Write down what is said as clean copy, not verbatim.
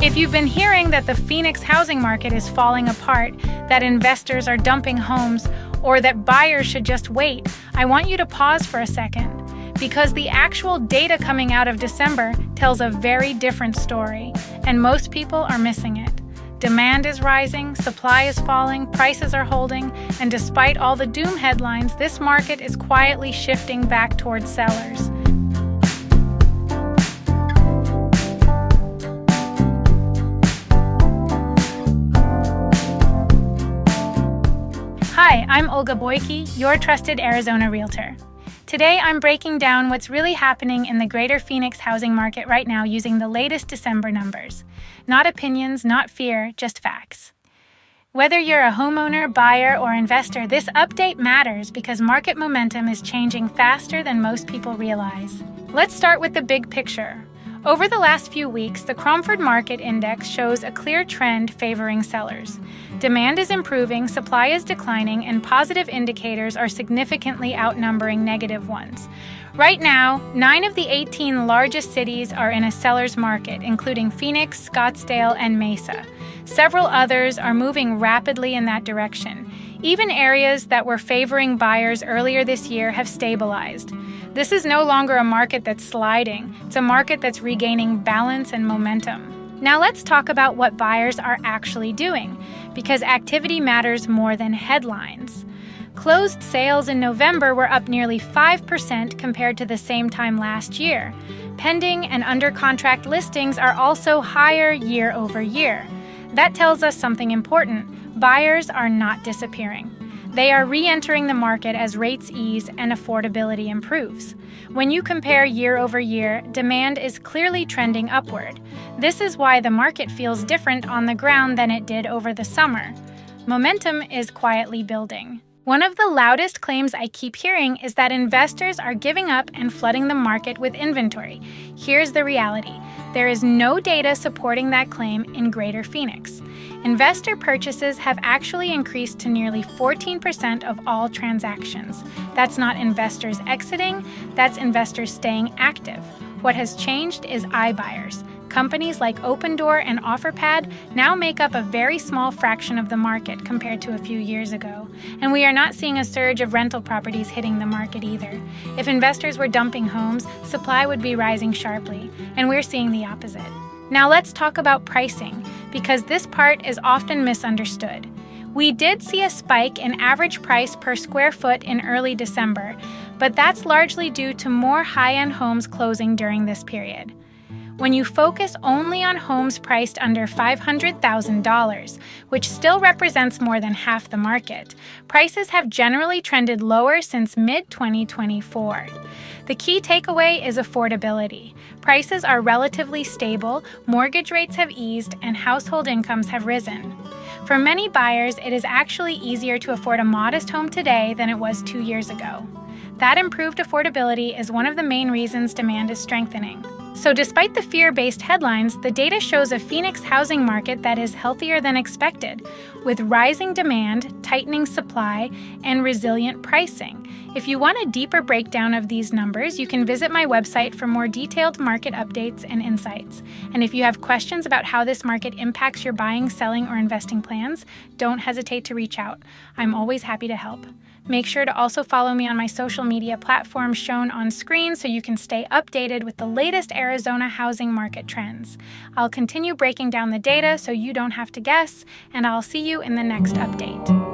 If you've been hearing that the Phoenix housing market is falling apart, that investors are dumping homes, or that buyers should just wait, I want you to pause for a second, because the actual data coming out of December tells a very different story, and most people are missing it. Demand is rising, supply is falling, prices are holding, and despite all the doom headlines, this market is quietly shifting back towards sellers. Hi, I'm Olga Boyke, your trusted Arizona Realtor. Today, I'm breaking down what's really happening in the greater Phoenix housing market right now using the latest December numbers. Not opinions, not fear, just facts. Whether you're a homeowner, buyer, or investor, this update matters because market momentum is changing faster than most people realize. Let's start with the big picture. Over the last few weeks, the Cromford Market Index shows a clear trend favoring sellers. Demand is improving, supply is declining, and positive indicators are significantly outnumbering negative ones. Right now, 9 of the 18 largest cities are in a seller's market, including Phoenix, Scottsdale, and Mesa. Several others are moving rapidly in that direction. Even areas that were favoring buyers earlier this year have stabilized. This is no longer a market that's sliding. It's a market that's regaining balance and momentum. Now let's talk about what buyers are actually doing, because activity matters more than headlines. Closed sales in November were up nearly 5% compared to the same time last year. Pending and under contract listings are also higher year over year. That tells us something important. Buyers are not disappearing. They are re-entering the market as rates ease and affordability improves. When you compare year over year, demand is clearly trending upward. This is why the market feels different on the ground than it did over the summer. Momentum is quietly building. One of the loudest claims I keep hearing is that investors are giving up and flooding the market with inventory. Here's the reality. There is no data supporting that claim in Greater Phoenix. Investor purchases have actually increased to nearly 14% of all transactions. That's not investors exiting, that's investors staying active. What has changed is iBuyers. Companies like Opendoor and OfferPad now make up a very small fraction of the market compared to a few years ago. And we are not seeing a surge of rental properties hitting the market either. If investors were dumping homes, supply would be rising sharply, and we're seeing the opposite. Now let's talk about pricing, because this part is often misunderstood. We did see a spike in average price per square foot in early December, but that's largely due to more high-end homes closing during this period. When you focus only on homes priced under $500,000, which still represents more than half the market, prices have generally trended lower since mid-2024. The key takeaway is affordability. Prices are relatively stable, mortgage rates have eased, and household incomes have risen. For many buyers, it is actually easier to afford a modest home today than it was 2 years ago. That improved affordability is one of the main reasons demand is strengthening. So despite the fear-based headlines, the data shows a Phoenix housing market that is healthier than expected, with rising demand, tightening supply, and resilient pricing. If you want a deeper breakdown of these numbers, you can visit my website for more detailed market updates and insights. And if you have questions about how this market impacts your buying, selling, or investing plans, don't hesitate to reach out. I'm always happy to help. Make sure to also follow me on my social media platforms shown on screen so you can stay updated with the latest Arizona housing market trends. I'll continue breaking down the data so you don't have to guess, and I'll see you in the next update.